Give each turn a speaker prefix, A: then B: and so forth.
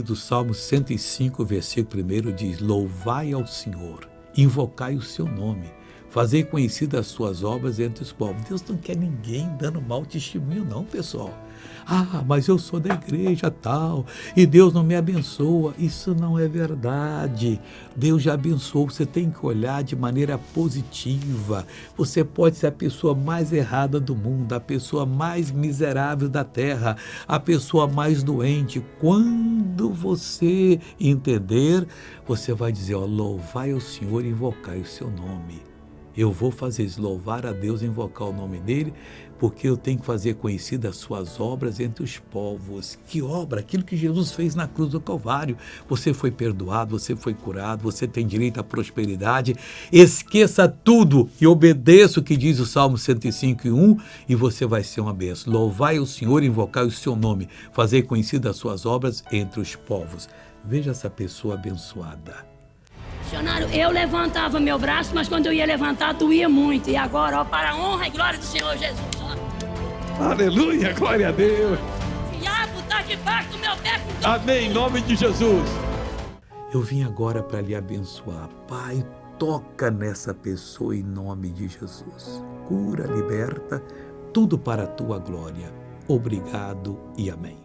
A: do Salmo 105, versículo 1 diz: louvai ao Senhor, invocai o seu nome, fazei conhecidas as suas obras entre os povos. Deus não quer ninguém dando mau testemunho não, pessoal. Ah, mas eu sou da igreja tal, e Deus não me abençoa. Isso não é verdade. Deus já abençoou. Você tem que olhar de maneira positiva. Você pode ser a pessoa mais errada do mundo, a pessoa mais miserável da terra, a pessoa mais doente. Quando você entender, você vai dizer, ó, louvai ao Senhor e invocai o seu nome. Eu vou fazer isso, louvar a Deus, invocar o nome dele, porque eu tenho que fazer conhecidas as suas obras entre os povos. Que obra? Aquilo que Jesus fez na cruz do Calvário. Você foi perdoado, você foi curado, você tem direito à prosperidade. Esqueça tudo e obedeça o que diz o Salmo 105:1 e você vai ser uma bênção. Louvai o Senhor, invocai o seu nome, fazer conhecidas as suas obras entre os povos. Veja essa pessoa abençoada.
B: Missionário, eu levantava meu braço, mas quando eu ia levantar, doía muito. E agora, ó, para a honra e glória do Senhor Jesus. Ó.
A: Aleluia, glória a Deus.
B: O diabo está debaixo do meu pé.
A: Amém, em nome de Jesus. Eu vim agora para lhe abençoar. Pai, toca nessa pessoa em nome de Jesus. Cura, liberta, tudo para a tua glória. Obrigado e amém.